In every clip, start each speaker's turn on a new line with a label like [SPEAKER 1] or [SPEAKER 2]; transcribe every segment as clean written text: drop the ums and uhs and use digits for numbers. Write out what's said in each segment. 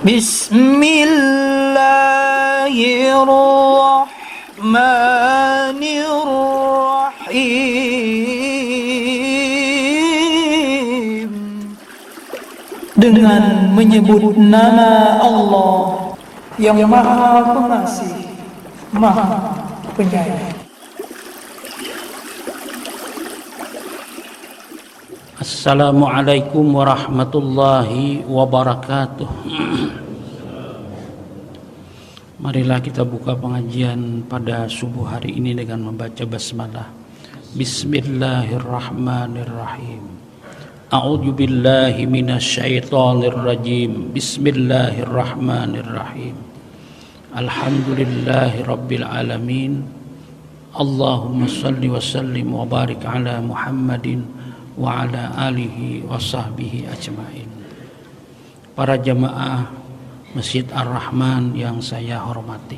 [SPEAKER 1] Bismillahirrahmanirrahim. Dengan menyebut nama Allah yang Maha Pengasih, Maha Penyayang.
[SPEAKER 2] Assalamualaikum warahmatullahi wabarakatuh. Marilah kita buka pengajian pada subuh hari ini dengan membaca basmalah. Bismillahirrahmanirrahim. A'udzu billahi minasyaitonir rajim. Bismillahirrahmanirrahim. Alhamdulillahirabbil alamin. Allahumma shalli wa sallim wa barik ala Muhammadin wa ala alihi wa sahbihi ajmain. Para jamaah Masjid Ar-Rahman yang saya hormati.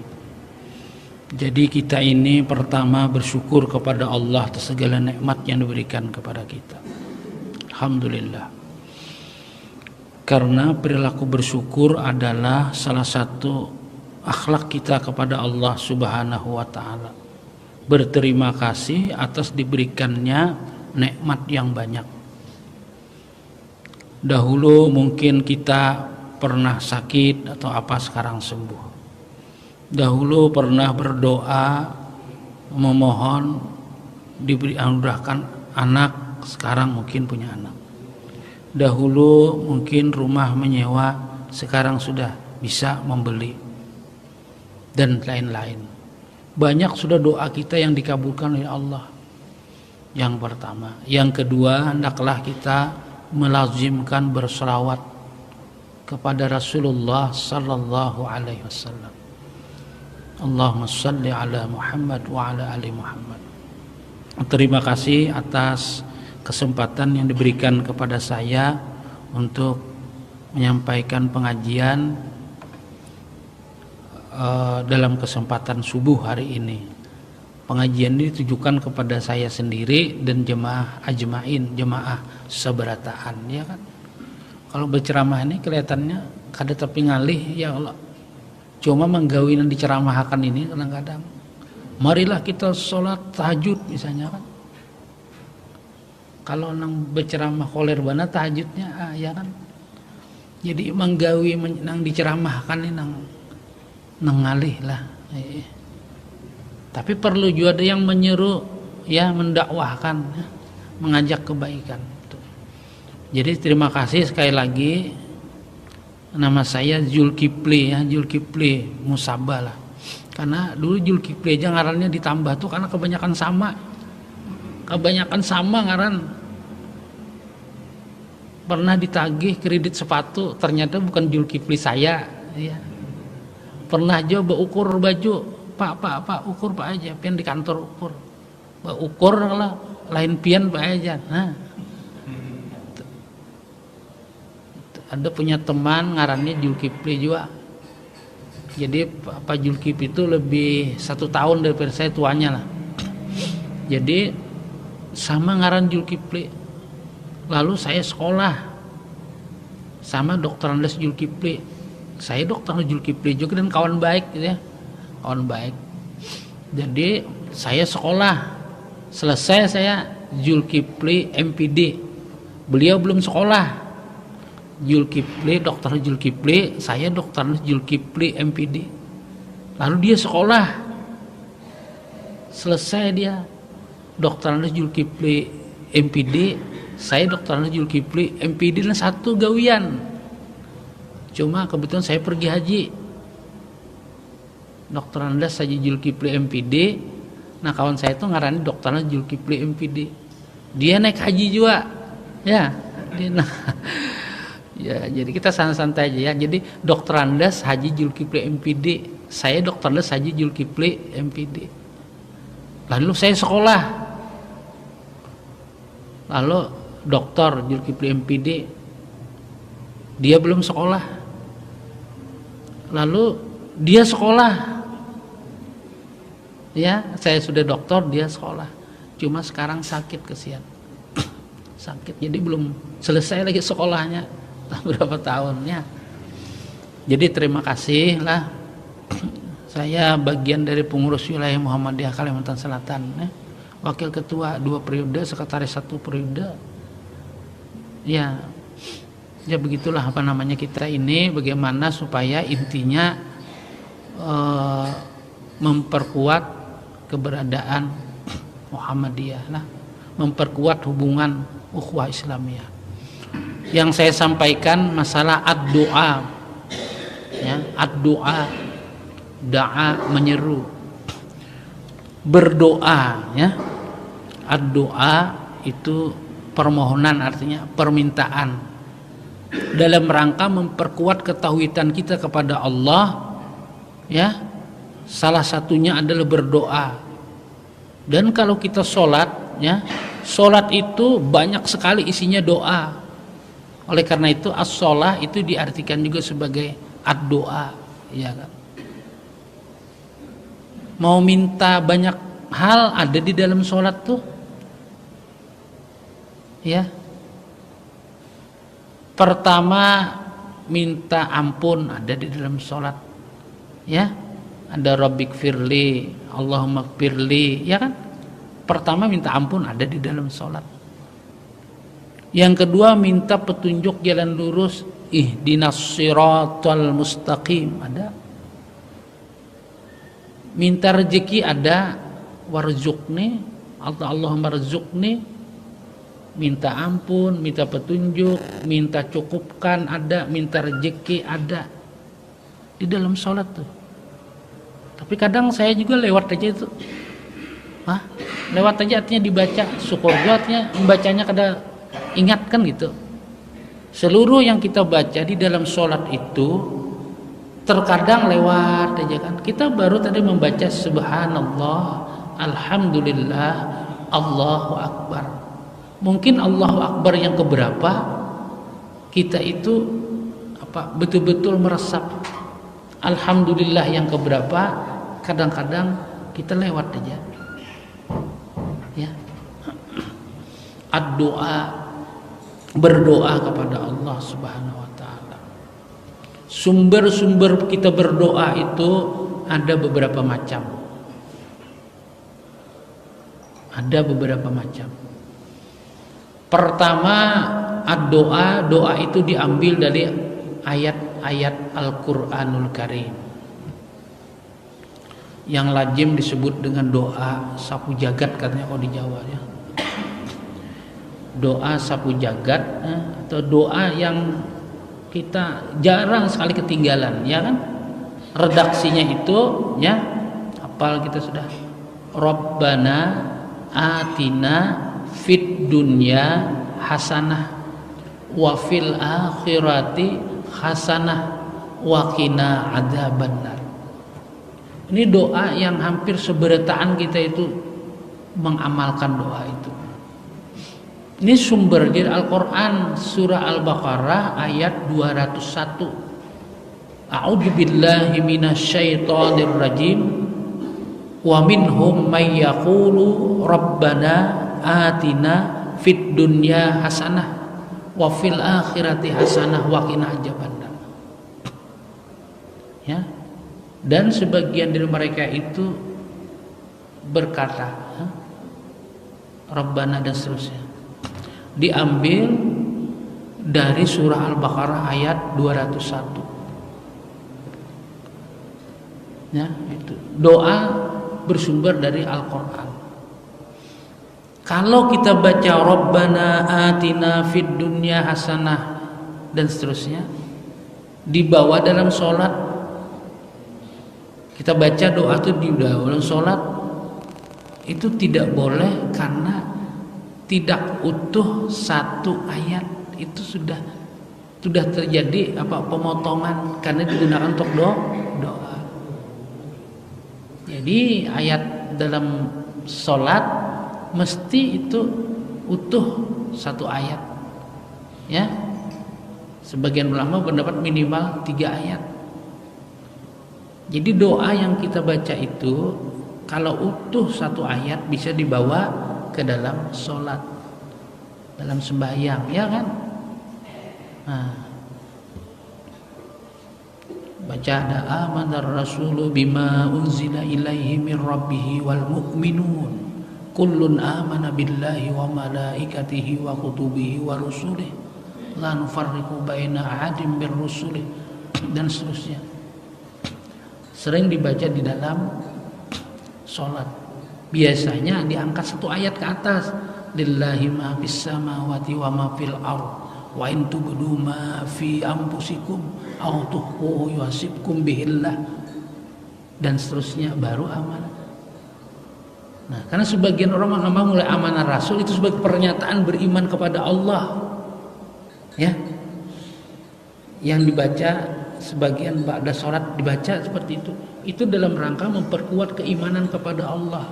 [SPEAKER 2] Jadi kita ini pertama bersyukur kepada Allah atas segala nikmat yang diberikan kepada kita. Alhamdulillah. Karena perilaku bersyukur adalah salah satu akhlak kita kepada Allah Subhanahu wa taala. Berterima kasih atas diberikannya nikmat yang banyak. Dahulu mungkin kita pernah sakit atau apa, sekarang sembuh. Dahulu pernah berdoa memohon diberi anugerahkan anak, sekarang mungkin punya anak. Dahulu mungkin rumah menyewa, sekarang sudah bisa membeli, dan lain-lain. Banyak sudah doa kita yang dikabulkan oleh Allah. Yang pertama. Yang kedua, hendaklah kita melazimkan berselawat kepada Rasulullah sallallahu alaihi wasallam. Allahumma shalli ala Muhammad wa ala ali Muhammad. Terima kasih atas kesempatan yang diberikan kepada saya untuk menyampaikan pengajian dalam kesempatan subuh hari ini. Pengajian ini ditujukan kepada saya sendiri dan jemaah ajmain, jemaah seberataan, ya kan. Kalau berceramah ini kelihatannya kada tapi ngalih, ya Allah. Cuma menggawi yang diceramahkan ini kadang-kadang. Marilah kita sholat tahajud misalnya kan. Kalau nang berceramah koler bana tahajudnya, ya kan. Jadi menggawi nang diceramahkan ini nang ngalih lah. Tapi perlu juga ada yang menyeru, ya, mendakwahkan, ya, mengajak kebaikan. Jadi terima kasih sekali lagi. Nama saya Zulkifli, ya, Zulkifli Musabah lah. Karena dulu Zulkifli aja ngarannya ditambah tuh karena kebanyakan sama. Kebanyakan sama ngaran. Pernah ditagih kredit sepatu, ternyata bukan Zulkifli saya, ya. Pernah coba ukur baju, Pak, ukur Pak aja, pian di kantor ukur. Pak ukur lah, lain pian Pak aja. Nah. Ada punya teman ngarannya Zulkifli juga. Jadi Pak Zulkifli itu lebih 1 tahun daripada saya tuanya lah. Jadi sama ngaran Zulkifli. Lalu saya sekolah sama Dr. Andes Zulkifli. Saya Dr. Zulkifli juga dan kawan baik gitu ya. Kawan baik. Jadi saya sekolah, selesai saya Zulkifli MPD. Beliau belum sekolah. Zulkifli, Dr. Zulkifli, saya Dr. Zulkifli MPD. Lalu dia sekolah, selesai dia Dr. Zulkifli MPD, saya Dr. Zulkifli MPD, dan satu gawian. Cuma kebetulan saya pergi haji. Dr. Andes Haji Zulkifli MPD. Nah kawan saya itu ngarani Dr. Zulkifli MPD. Dia naik haji juga, ya. Ya, jadi kita santai aja ya. Jadi Dr. Andes Haji Zulkifli MPD, saya Dr. Andes Haji Zulkifli MPD. Lalu saya sekolah. Lalu Dr. Zulkifli MPD, dia belum sekolah. Lalu dia sekolah. Ya, saya sudah doktor, dia sekolah. Cuma sekarang sakit, kesian. Sakit, jadi belum selesai lagi sekolahnya. Berapa tahunnya. Jadi terima kasih lah, saya bagian dari pengurus wilayah Muhammadiyah Kalimantan Selatan, wakil ketua 2 periode, sekretaris 1 periode. Ya begitulah apa namanya kita ini, bagaimana supaya intinya memperkuat keberadaan Muhammadiyah lah, memperkuat hubungan ukhuwah Islamiyah. Yang saya sampaikan masalah ad-doa, ya, ad-doa, da'a menyeru, berdoa, ya. Ad-doa itu permohonan, artinya permintaan, dalam rangka memperkuat ketauhidan kita kepada Allah, ya. Salah satunya adalah berdoa. Dan kalau kita sholat, ya, sholat itu banyak sekali isinya doa. Oleh karena itu as-sholah itu diartikan juga sebagai ad-doa, ya kan? Mau minta banyak hal ada di dalam sholat tuh, ya. Pertama minta ampun ada di dalam sholat, ya. Ada Rabbik firli, Allahumma firli, ya kan? Pertama minta ampun ada di dalam sholat. Yang kedua minta petunjuk jalan lurus, ihdinas siratal mustaqim, ada. Minta rezeki ada, warzuqni, Allahumma rzuqni. Minta ampun, minta petunjuk, minta cukupkan ada, minta rezeki ada di dalam sholat tuh. Tapi kadang saya juga lewat aja itu, lewat aja artinya dibaca, syukur juga artinya membacanya kada ingatkan gitu. Seluruh yang kita baca di dalam sholat itu terkadang lewat aja kan. Kita baru tadi membaca subhanallah, alhamdulillah, Allahu akbar. Mungkin Allahu akbar yang keberapa kita itu betul-betul meresap. Alhamdulillah yang keberapa kadang-kadang kita lewat aja, ya. Ad-doa, berdoa kepada Allah Subhanahu wa taala. Sumber-sumber kita berdoa itu ada beberapa macam. Ada beberapa macam. Pertama, ad-doa, doa itu diambil dari ayat-ayat Al-Qur'anul Karim. Yang lazim disebut dengan doa sapu jagat katanya kalau di Jawa, ya. Doa sapu jagat, atau doa yang kita jarang sekali ketinggalan, ya kan? Redaksinya itu, ya, hafal kita sudah. Rabbana atina fid dunya hasanah wa fil akhirati hasanah wa qina adzabannar. Ini doa yang hampir seberataan kita itu mengamalkan doa itu. Ini sumber dari Al-Quran, surah Al-Baqarah ayat 201. A'udzubillahi minasyaitonir rajim. Wa minhum may yaqulu rabbana atina fid dunya hasanah wa fil akhirati hasanah wa qina adzabannar. Ya. Dan sebagian dari mereka itu berkata, Rabbana dan seterusnya. Diambil dari surah Al-Baqarah ayat 201. Ya, itu. Doa bersumber dari Al-Qur'an. Kalau kita baca Rabbana atina fid dunya hasanah dan seterusnya, dibawa dalam sholat, kita baca doa itu di dalam sholat, itu tidak boleh karena tidak utuh satu ayat, itu sudah terjadi pemotongan karena digunakan untuk doa. Jadi ayat dalam sholat mesti itu utuh satu ayat, ya. Sebagian ulama pendapat minimal 3 ayat. Jadi doa yang kita baca itu kalau utuh satu ayat bisa dibawa ke dalam sholat, dalam sembahyang, ya kan? Nah, baca ada amanar rasulu bima unzila ilaihi min rabbih wal mu'minun kullun amana billahi wa malaikatihi wa kutubihi wa rusulihi la nufarriqu baina ahadin bir rusulih, dan seterusnya. Sering dibaca di dalam sholat. Biasanya diangkat satu ayat ke atas, lillahi ma fis samawati wa ma fil ardh wa in tubdu ma fi anfusikum aw tukhfuhu yuhasibkum bihillah, dan seterusnya, baru amanah. Nah, karena sebagian orang menganggap mulai amanah Rasul itu sebagai pernyataan beriman kepada Allah, ya, yang dibaca sebagian ba'da sholat dibaca seperti itu dalam rangka memperkuat keimanan kepada Allah.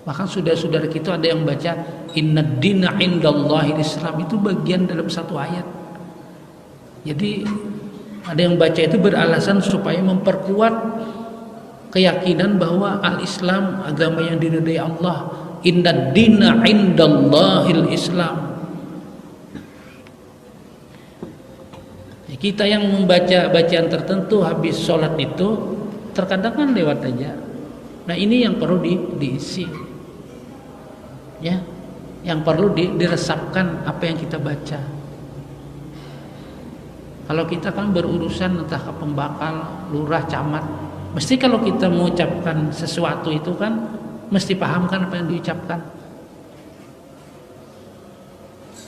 [SPEAKER 2] Bahkan saudara-saudara kita ada yang baca innad dina indallahil Islam, itu bagian dalam satu ayat. Jadi ada yang baca itu beralasan supaya memperkuat keyakinan bahwa al-Islam agama yang diridai Allah. Innad dina indallahil Islam. Kita yang membaca bacaan tertentu habis sholat itu terkadang kan lewat aja. Nah, ini yang perlu diisi, ya, yang perlu diresapkan apa yang kita baca. Kalau kita kan berurusan entah ke pembakal, lurah, camat, mesti kalau kita mengucapkan sesuatu itu kan mesti paham kan apa yang diucapkan.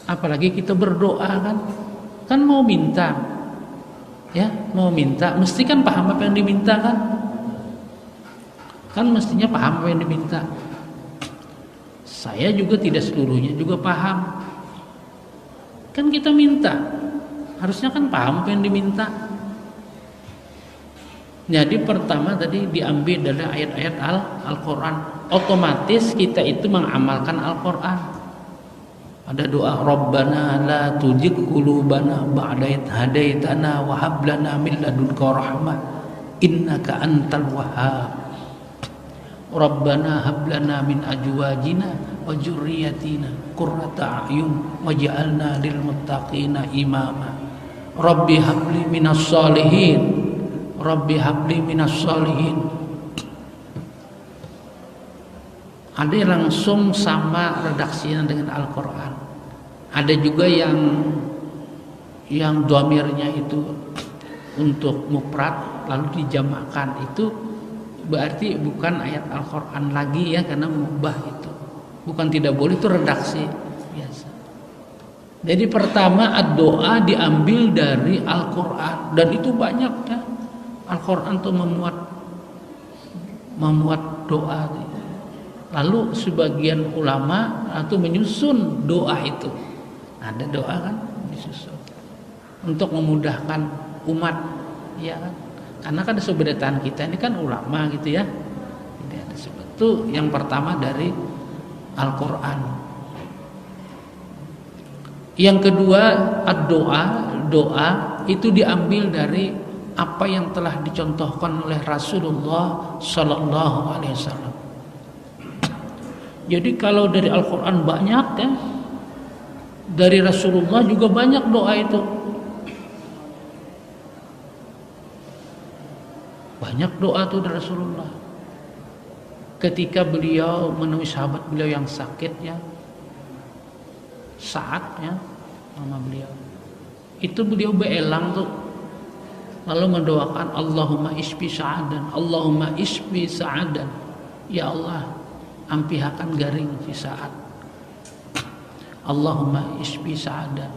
[SPEAKER 2] Apalagi kita berdoa kan mau minta, ya, mau minta, mesti kan paham apa yang diminta kan mestinya paham apa yang diminta. Saya juga tidak seluruhnya juga paham, kan kita minta, harusnya kan paham apa yang diminta. Jadi pertama tadi diambil dari ayat-ayat Al-Quran, otomatis kita itu mengamalkan Al-Quran. Ada doa Rabbana la tuzigh qulubana ba'da idh hadaitana wa hab lana min ladunka rahmah innaka antal wahhab. Rabbana hab lana min azwajina wa dzurriyyatina qurrata a'yun waj'alna lil muttaqina imama. Rabbi habli minas shalihin. Rabbi habli minas shalihin. Ada yang langsung sama redaksinya dengan Al-Quran. Ada juga yang dhamirnya itu untuk mufrad lalu dijamakkan, itu berarti bukan ayat Al-Quran lagi, ya, karena mubah itu. Bukan tidak boleh, itu redaksi biasa. Jadi pertama doa diambil dari Al-Quran, dan itu banyak, ya. Al-Quran itu memuat doa. Lalu sebagian ulama itu menyusun doa itu. Ada doa kan disusun untuk memudahkan umat, ya kan? Karena kan sebedataan kita ini kan ulama gitu, ya. Jadi ada itu yang pertama dari Al-Quran. Yang kedua doa itu diambil dari apa yang telah dicontohkan oleh Rasulullah Sallallahu Alaihi Wasallam. Jadi kalau dari Al-Quran banyak, ya, dari Rasulullah juga banyak doa itu. Banyak doa itu dari Rasulullah. Ketika beliau menemui sahabat beliau yang sakit, ya, Sa'ad, ya, nama beliau, itu beliau beelang tuh, lalu mendoakan Allahumma isfi Sa'adan, Allahumma isfi Sa'adan, ya Allah, ampihakan garing si Sa'ad. Allahumma isfi Sa'adan.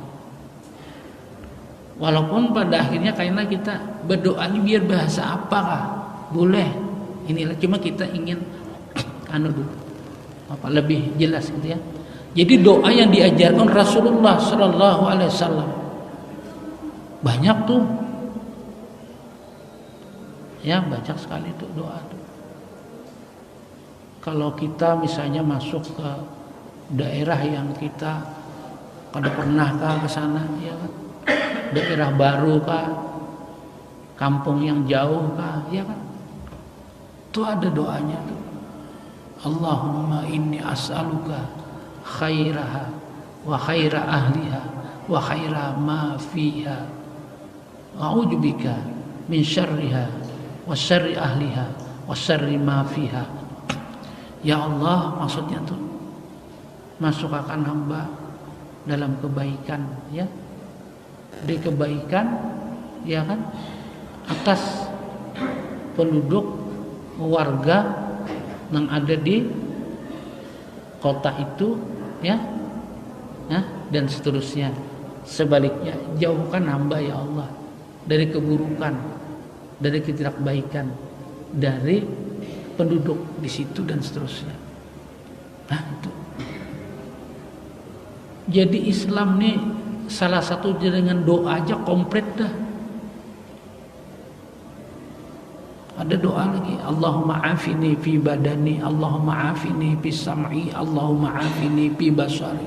[SPEAKER 2] Walaupun pada akhirnya karena kita berdoa ini biar bahasa apakah boleh, inilah, cuma kita ingin lebih jelas gitu, ya. Jadi doa yang diajarkan Rasulullah Sallallahu Alaihi Wasallam banyak tuh, ya, banyak sekali tuh doa tuh. Kalau kita misalnya masuk ke daerah yang kita kada pernahkah ke sana, ya kan? Daerah baru kah, kampung yang jauh kah, ya kan? Tuh ada doanya tuh. Allahumma inni as'aluka khairaha wa khaira ahliha wa khaira ma fiha a'udzubika min syarriha wa syarri ahliha wa syarri ma fiha. Ya Allah, maksudnya tuh masukkan hamba dalam kebaikan, ya, di kebaikan, ya kan, atas penduduk warga yang ada di kota itu, ya, dan seterusnya. Sebaliknya, jauhkan hamba ya Allah dari keburukan, dari ketidakbaikan, dari penduduk di situ dan seterusnya. Nah, itu. Jadi Islam nih salah satu dengan doa aja komplit dah. Ada doa lagi, Allahumma afini fi badani, Allahumma afini fi sam'i, Allahumma afini fi basari,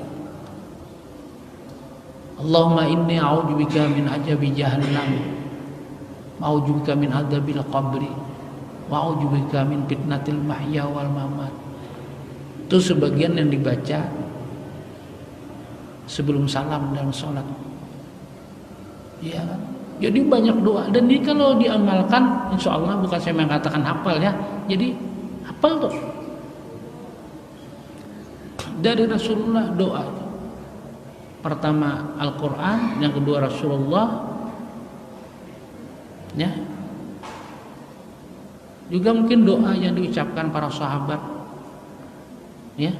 [SPEAKER 2] Allahumma inni a'udzubika min azabi jahannam, a'udzubika min adzabil qabri, wa a'udzubika min fitnatil mahya wal mamat. Itu sebagian yang dibaca sebelum salam dalam sholat, ya kan? Jadi banyak doa, dan ini kalau diamalkan, insya Allah, bukan saya mengatakan hafal ya, jadi hafal tuh dari Rasulullah doa. Pertama Al-Quran, yang kedua Rasulullah, ya. Juga mungkin doa yang diucapkan para sahabat, ya.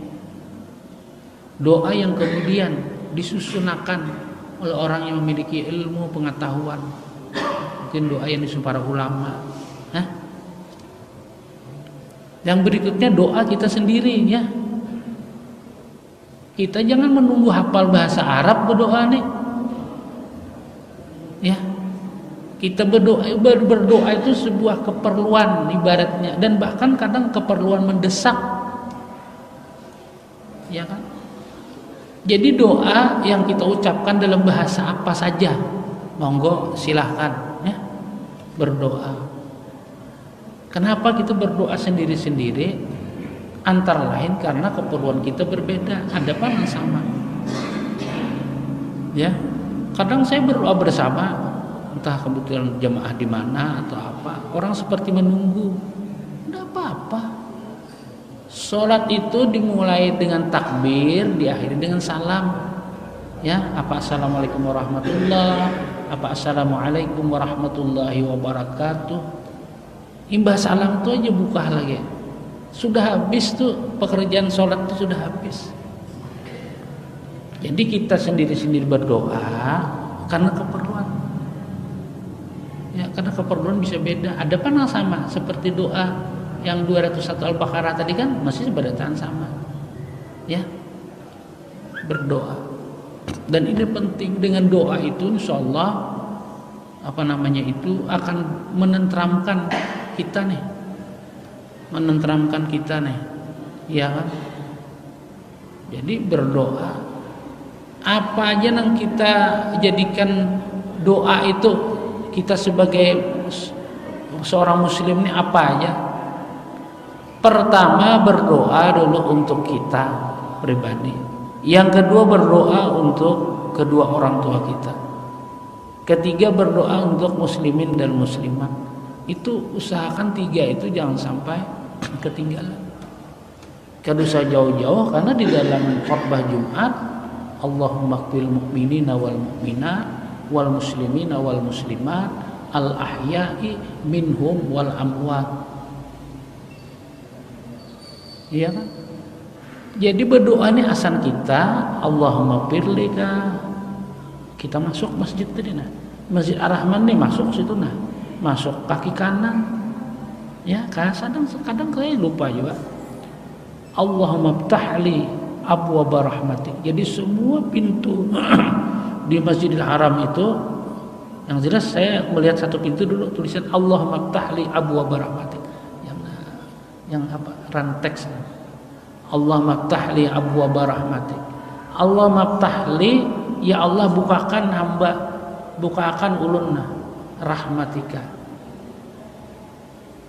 [SPEAKER 2] Doa yang kemudian disusunakan oleh orang yang memiliki ilmu pengetahuan, mungkin doa yang disusun para ulama. Yang berikutnya doa kita sendiri, ya. Kita jangan menunggu hafal bahasa Arab berdoa nih, ya. Kita berdoa itu sebuah keperluan ibaratnya, dan bahkan kadang keperluan mendesak, ya kan. Jadi doa yang kita ucapkan dalam bahasa apa saja, monggo silahkan, ya, berdoa. Kenapa kita berdoa sendiri-sendiri? Antara lain karena keperluan kita berbeda, ada yang sama, ya. Kadang saya berdoa bersama, entah kebetulan jemaah di mana atau apa, orang seperti menunggu, tidak apa-apa. Sholat itu dimulai dengan takbir, diakhiri dengan salam, ya. Apa assalamualaikum warahmatullahi, apa assalamualaikum warahmatullahi wabarakatuh. Imbah salam itu aja buka lagi, sudah habis tuh pekerjaan sholat itu sudah habis. Jadi kita sendiri-sendiri berdoa karena keperluan, ya, karena keperluan bisa beda. Ada yang sama seperti doa yang 201 Al-Baqarah tadi kan masih sebenarnya sama, ya, berdoa. Dan ini penting, dengan doa itu insya Allah itu akan menenteramkan kita nih, ya kan. Jadi berdoa, apa aja yang kita jadikan doa itu, kita sebagai seorang muslim ini apa aja. Pertama, berdoa dulu untuk kita pribadi. Yang kedua, berdoa untuk kedua orang tua kita. Ketiga, berdoa untuk muslimin dan muslimat. Itu usahakan 3 itu jangan sampai ketinggalan. Kada usah jauh-jauh, karena di dalam khutbah Jumat, Allahumma qfil mu'minina wal mu'minat wal muslimina wal muslimat al ahya'i minhum wal amwat. Iya kan? Jadi berdoa ini asan kita, Allahumma firlika. Kita masuk masjid tadi, nah, Masjid Ar-Rahman nih, masuk situ, nah, masuk kaki kanan, ya. Kadang saya lupa juga. Allahumma ftahli abwaaba rahmatik. Jadi semua pintu di Masjidil Haram itu, yang jelas saya melihat satu pintu dulu tulisan Allahumma ftahli abwaaba rahmatik. Yang apa, ranteks, Allahumma ftahli abwaaba rahmatik. Allahumma ftahli, ya Allah, bukakan hamba, bukakan ulunna rahmatika,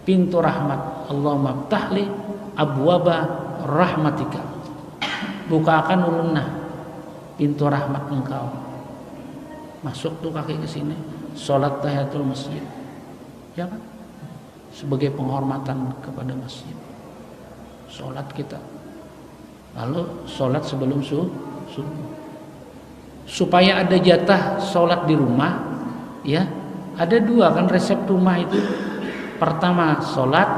[SPEAKER 2] pintu rahmat. Allahumma ftahli abwaaba rahmatika, bukakan ulunna pintu rahmat engkau. masuk tuh kaki ke sini, sholat tahiyatul masjid, ya kan? Sebagai penghormatan kepada masjid, sholat kita. Lalu sholat sebelum subuh, supaya ada jatah sholat di rumah, ya. Ada dua kan resep rumah itu. Pertama sholat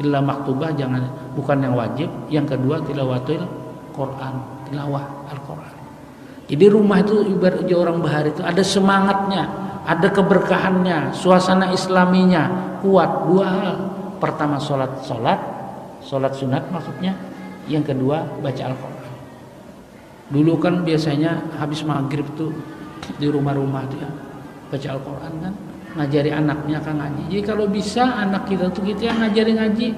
[SPEAKER 2] illa maktubah, bukan yang wajib. Yang kedua tilawatul Quran, tilawah Al-Quran. Jadi rumah itu ibaratnya orang bahar itu ada semangatnya, ada keberkahannya, suasana islaminya kuat. Dua hal. Pertama sholat sunat maksudnya. Yang kedua baca Al-Quran. Dulu kan biasanya habis maghrib tuh di rumah-rumah tuh ya, baca Al-Quran kan, ngajari anaknya kan ngaji. Jadi kalau bisa anak kita tuh gitu yang ngajari ngaji.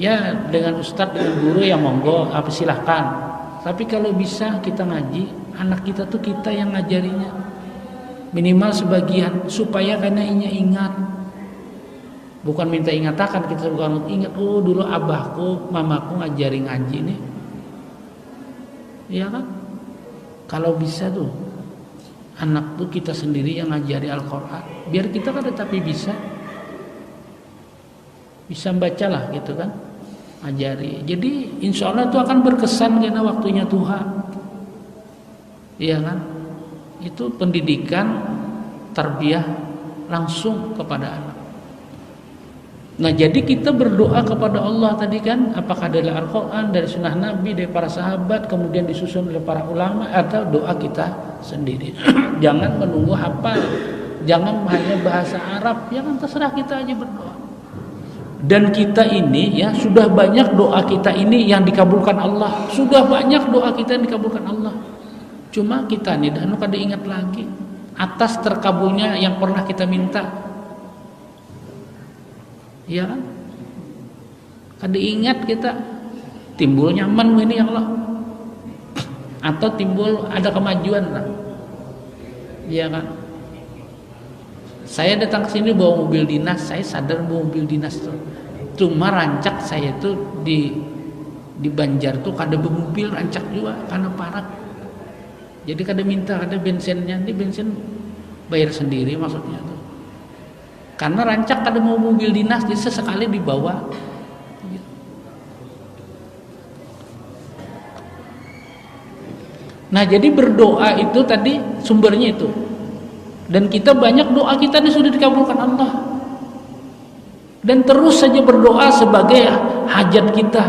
[SPEAKER 2] Ya dengan ustadz, dengan guru ya monggo, apa silahkan. Tapi kalau bisa kita ngaji, anak kita tuh kita yang ngajarinya. Minimal sebagian supaya karena ingat. Bukan minta ingatakan, kita bukan ingat, oh dulu abahku, mamaku ngajari ngaji nih. Iya kan? Kalau bisa tuh anak tuh kita sendiri yang ngajari Al-Quran. Biar kita kan tetapi bisa bacalah gitu kan, ngajari. Jadi insya Allah itu akan berkesan karena waktunya Tuhan. Iya kan? Itu pendidikan tarbiyah langsung kepada anak. Nah jadi kita berdoa kepada Allah tadi kan, apakah dari Al-Quran, dari sunnah Nabi, dari para sahabat, kemudian disusun oleh para ulama, atau doa kita sendiri. Jangan menunggu hafal, jangan hanya bahasa Arab, jangan, terserah kita aja berdoa. Dan kita ini ya sudah banyak doa kita ini yang dikabulkan Allah, sudah banyak doa kita yang dikabulkan Allah. Cuma kita nih dan kada ingat lagi atas terkabulnya yang pernah kita minta. Ya kan? Kada ingat kita, timbul nyaman ini ya Allah, atau timbul ada kemajuan lah. Ya kan? Saya datang ke sini bawa mobil dinas, saya sadar bawa mobil dinas tuh. Cuma rancak saya tuh di Banjar tuh kada bermobil rancak juga karena parah. Jadi kada minta, kada bensinnya, ini bensin bayar sendiri maksudnya tuh. Karena rancak kada mau mobil dinas, jadi sesekali dibawa. Nah jadi berdoa itu tadi sumbernya itu. Dan kita banyak doa kita ini sudah dikabulkan Allah. Dan terus saja berdoa sebagai hajat kita.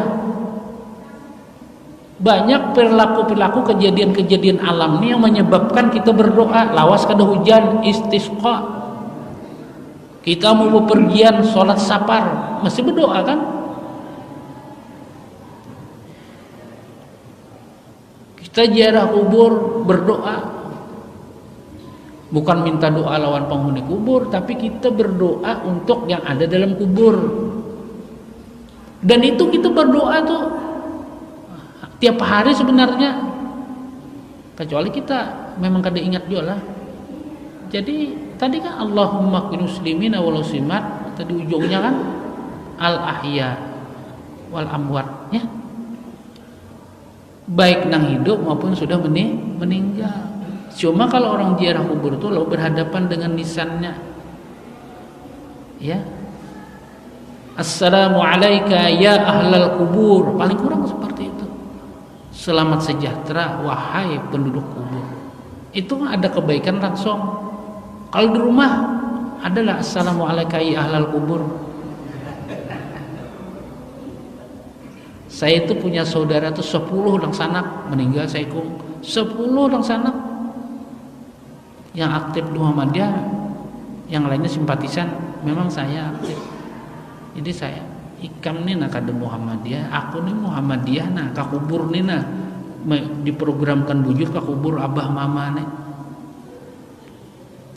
[SPEAKER 2] Banyak perilaku-perilaku kejadian-kejadian alam ini yang menyebabkan kita berdoa. Lawas kada hujan, istisqa. Kita mau bepergian, sholat safar, mesti berdoa kan? Kita ziarah kubur, berdoa. Bukan minta doa lawan penghuni kubur, tapi kita berdoa untuk yang ada dalam kubur. Dan itu kita berdoa tuh tiap hari sebenarnya. Kecuali kita memang kada ingat juga lah. Jadi tadi kan Allahumma qil muslimina wal muslimat, tadi ujungnya kan al ahya wal amwat ya. Baik nang hidup maupun sudah meninggal. Cuma kalau orang ziarah kubur itu lo berhadapan dengan nisannya. Ya. Assalamu alayka ya ahlal kubur, paling kurang seperti itu. Selamat sejahtera wahai penduduk kubur. Itu ada kebaikan langsung. Kalau di rumah adalah assalamu alayka ya ahlal kubur. Saya itu punya saudara tuh 10 orang sanak meninggal saikum. 10 orang sanak. Yang aktif di Muhammadiyah, yang lainnya simpatisan, memang saya aktif. Jadi saya ikam nih nak ada Muhammadiyah, aku nih Muhammadiyah nah ka kubur nih nah diprogramkan bujur ka kubur abah mama nih.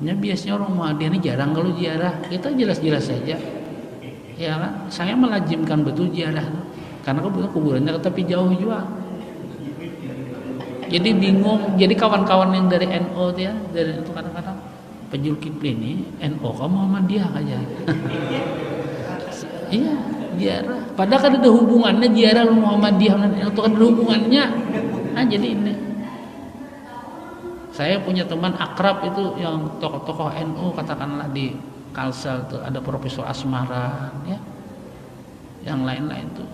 [SPEAKER 2] Ya biasanya orang Muhammadiyah ini jarang kalau ziarah, kita jelas-jelas saja. Ya kan? Saya melazimkan betul ziarah karena kebetulan kuburannya tapi jauh juga. Jadi bingung, jadi kawan-kawan yang dari NO ya, dari itu kadang-kadang Penjul Kipli ini NO kamu Muhammadiyah aja. Iya, ziarah. Padahal kan ada hubungannya ziarah Muhammadiyah dan NO kan ada hubungannya. Nah, jadi ini Saya punya teman akrab itu yang tokoh-tokoh NU, katakanlah di Kalsel tuh ada Profesor Asmara, ya, yang lain-lain tuh.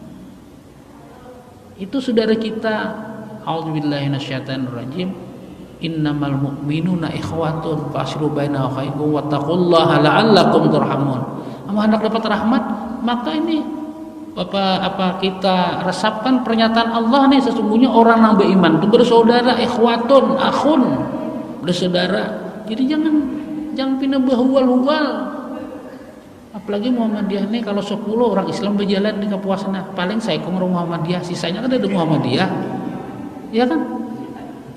[SPEAKER 2] Itu saudara kita. A'udzubillahi minasyaitonirrajim. Innamal mu'minuna ikhwatun faslu baina akhaikum wattaqullaha la'allakum turhamun. Ama hendak dapat rahmat, maka ini apa kita resapkan pernyataan Allah nih, sesungguhnya orang yang beriman itu bersaudara, ikhwatun, akhun, bersaudara. Jadi jangan pindah berhuwal-huwal. Apalagi Muhammadiyah nih, kalau 10 orang Islam berjalan di Kapuasana, paling saya kong Muhammadiyah, sisanya kan ada Muhammadiyah. Ya kan?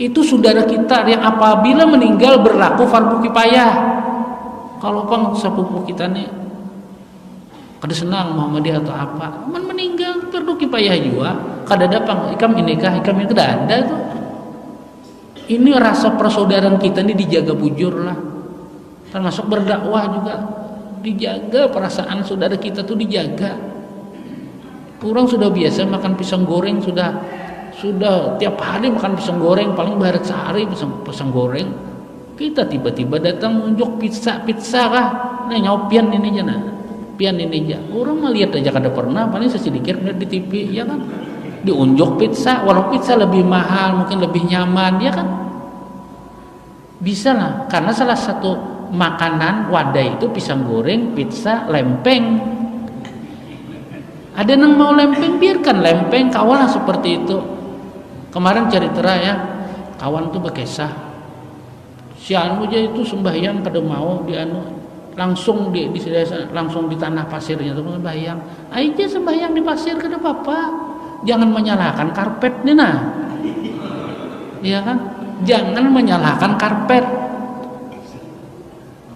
[SPEAKER 2] Itu saudara kita yang apabila meninggal berlaku fardu kifayah. Kalau pang sepupu kita nih kada senang Muhammadiyah atau apa, meninggal fardu kifayah juga. Kada ada pang ikam ini kada ada itu. Ini rasa persaudaraan kita ini dijaga bujur lah. Termasuk berdakwah juga dijaga, perasaan saudara kita tuh dijaga. Orang sudah biasa makan pisang goreng, sudah tiap hari makan pisang goreng, paling barat sehari pisang goreng. Kita tiba-tiba datang unjuk pizza kah? Nah, nyopian ini aja nah. Pian ini aja. Orang melihat aja kada pernah, paling sesedikit lihat di TV, ya kan? Diunjuk pizza, walau pizza lebih mahal, mungkin lebih nyaman, ya kan? Bisa lah, karena salah satu makanan wadah itu pisang goreng, pizza, lempeng. Ada yang mau lempeng, biarkan lempeng, kawalah seperti itu. Kemarin cerita ya, kawan tuh berkisah, si anu aja itu sembahyang kada mau di anu, langsung di langsung di tanah pasirnya tuh sembahyang. Aja sembahyang di pasir kada apa-apa. Jangan menyalahkan karpet nih nah. Iya kan? Jangan menyalahkan karpet.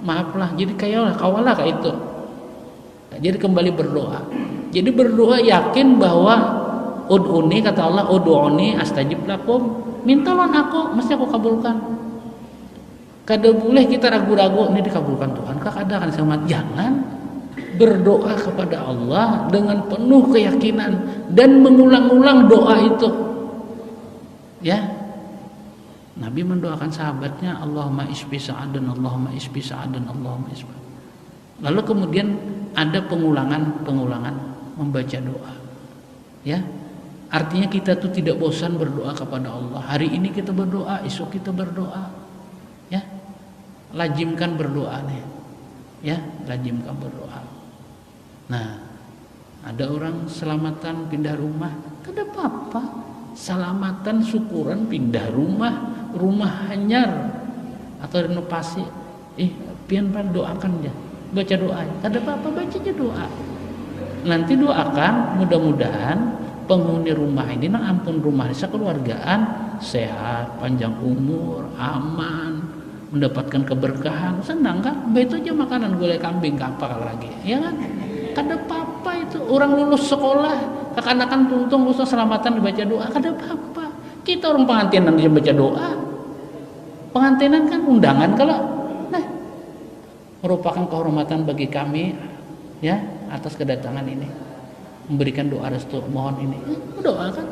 [SPEAKER 2] Maaflah, jadi kawalah kayak itu. Jadi kembali berdoa. Jadi berdoa yakin bahwa ud'uni, kata Allah, ud'uni astajib lakum, mintalah aku, mesti aku kabulkan. Kada boleh kita ragu-ragu ini dikabulkan Tuhan, kada kan sama. Jangan berdoa kepada Allah dengan penuh keyakinan dan mengulang-ulang doa itu. Ya. Nabi mendoakan sahabatnya, Allahumma isbi sa'adan, Allahumma isbi sa'adan, Allahumma isbi. Lalu kemudian ada pengulangan membaca doa. Ya. Artinya kita tuh tidak bosan berdoa kepada Allah. Hari ini kita berdoa, esok kita berdoa. Ya. Lazimkan berdoa nih. Ya, lazimkan berdoa. Nah, ada orang selamatan pindah rumah, kada apa-apa. Selamatan syukuran pindah rumah hanyar atau renovasi. Pian doakan ya. Baca doa. Kada apa-apa, baca aja doa. Nanti doakan mudah-mudahan penghuni rumah ini ampun rumah sekeluargaan sehat, panjang umur, aman, mendapatkan keberkahan, senang kan? Itu aja makanan gulai kambing kapal lagi, ya kan? Kada apa-apa itu. Orang lulus sekolah, kekanakan tuntung lulus selamatan dibaca doa, kada apa-apa. Kita orang pengantinan dia baca doa. Pengantinan kan undangan kalau merupakan kehormatan bagi kami ya atas kedatangan ini. Memberikan doa restu, mohon ini doa kan.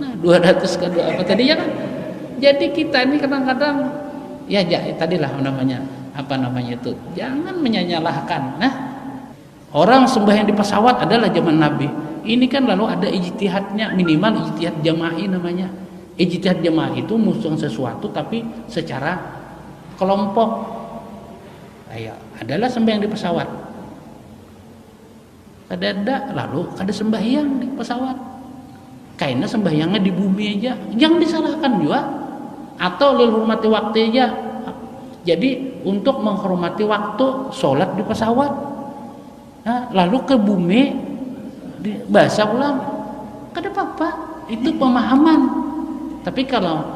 [SPEAKER 2] Nah 200 ke doa apa tadi ya kan. Jadi kita ini kadang-kadang ya tadilah namanya itu, jangan menyalahkan. Nah orang sembahyang di pesawat adalah zaman Nabi. Ini kan lalu ada ijtihadnya, minimal ijtihad jama'i namanya. Ijtihad jama'i itu musuh sesuatu tapi secara kelompok. Adalah sembahyang di pesawat. Kada lalu kada sembahyang di pesawat. Kayaknya sembahyangnya di bumi aja, jangan disalahkan juga. Atau lil hormati waktu aja. Jadi untuk menghormati waktu sholat di pesawat. Nah, lalu ke bumi bahasa ulang, kada apa-apa. Itu pemahaman. Tapi kalau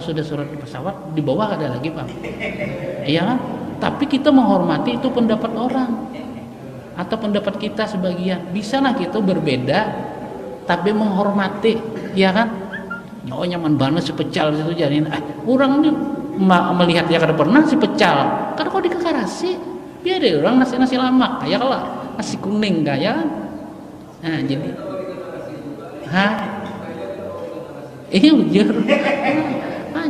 [SPEAKER 2] sudah sholat di pesawat di bawah ada lagi Pak. Iya kan? Tapi kita menghormati itu pendapat orang. Atau pendapat kita sebagian, bisalah kita berbeda tapi menghormati, ya kan? Oh nyaman banget si pecal itu jadi orang ini melihat ya kada pernah si pecal, kada kok dikekarasi, biar deh orang nasi lama kayak lah nasi kuning kayak kan? Nah jadi,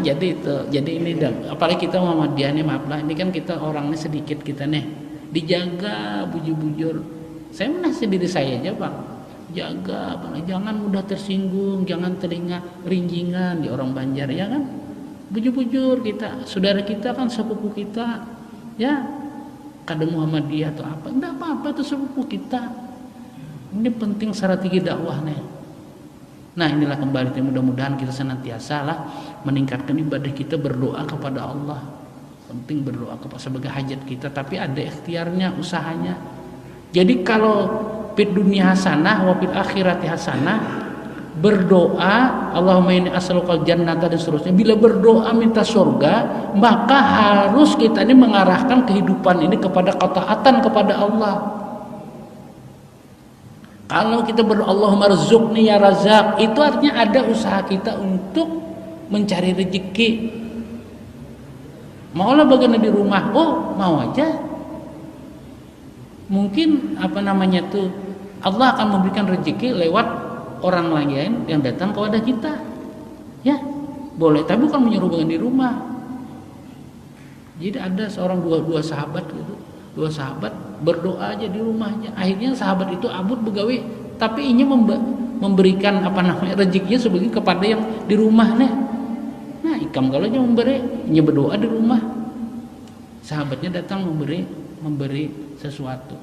[SPEAKER 2] jadi itu. Jadi ini apalagi kita Muhammadiyah nih, maaf lah, ini kan kita orangnya sedikit kita nih. Dijaga bujur-bujur. Saya menasih diri saya aja, Bang. Jaga, Bang. Jangan mudah tersinggung, jangan telinga rinjingan di orang Banjar, ya kan? Bujur-bujur kita, saudara kita kan sepupu kita, ya. Kadang Muhammadiyah atau apa, enggak apa-apa itu sepupu kita. Ini penting strategi dakwah nih. Nah, inilah kembali, mudah-mudahan kita senantiasa lah meningkatkan ibadah kita, berdoa kepada Allah. Penting berdoa kepada sebagai hajat kita, tapi ada ikhtiarnya, usahanya. Jadi kalau fid dunya hasanah wa fil akhirati hasanah, berdoa Allahumma inni as'alukal jannata dan seterusnya. Bila berdoa minta surga, maka harus kita ini mengarahkan kehidupan ini kepada ketaatan kepada Allah. Kalau kita berdoa Allahumma rzuqni ya razak, itu artinya ada usaha kita untuk mencari rezeki. Maulah bagaimana di rumah, oh mau aja. Mungkin tuh Allah akan memberikan rezeki lewat orang lain yang datang kepada kita. Ya, boleh, tapi bukan menyuruh di rumah. Jadi ada dua sahabat gitu. Dua sahabat berdoa aja di rumahnya. Akhirnya sahabat itu abut begawi, tapi ini memberikan rezekinya sebagian kepada yang di rumahnya. Nah, ikam kalau aja memberi, ini berdoa di rumah. Sahabatnya datang memberi sesuatu.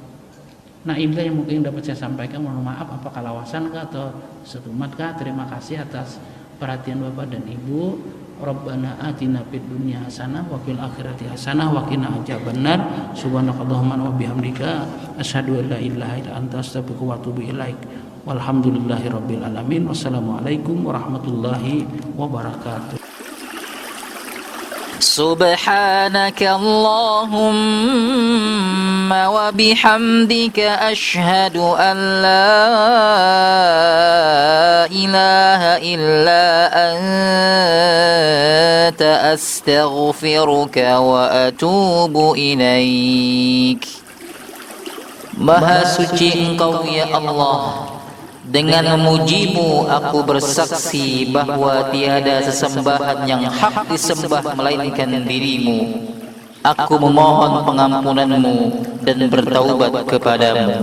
[SPEAKER 2] Nah, inilah yang mungkin dapat saya sampaikan. Mohon maaf apakah lawasan kah atau setumat kah. Terima kasih atas perhatian Bapak dan Ibu. Rabbana atina fid dunya hasanah wa fil akhirati hasanah wa qina adzabannar. Subhanakallahumma wa bihamdika asyhadu an la ilaha illa anta astaghfiruka wa atubu ilaik. Walhamdulillahirabbil alamin. Wassalamualaikum warahmatullahi wabarakatuh.
[SPEAKER 3] سبحانك اللهم وبحمدك أشهد أن لا إله إلا أنت أستغفرك وأتوب إليك. Maha suci Engkau ya Allah, dengan memujimu aku bersaksi bahwa tiada sesembahan yang hak disembah melainkan dirimu. Aku memohon pengampunanmu dan bertaubat kepadamu.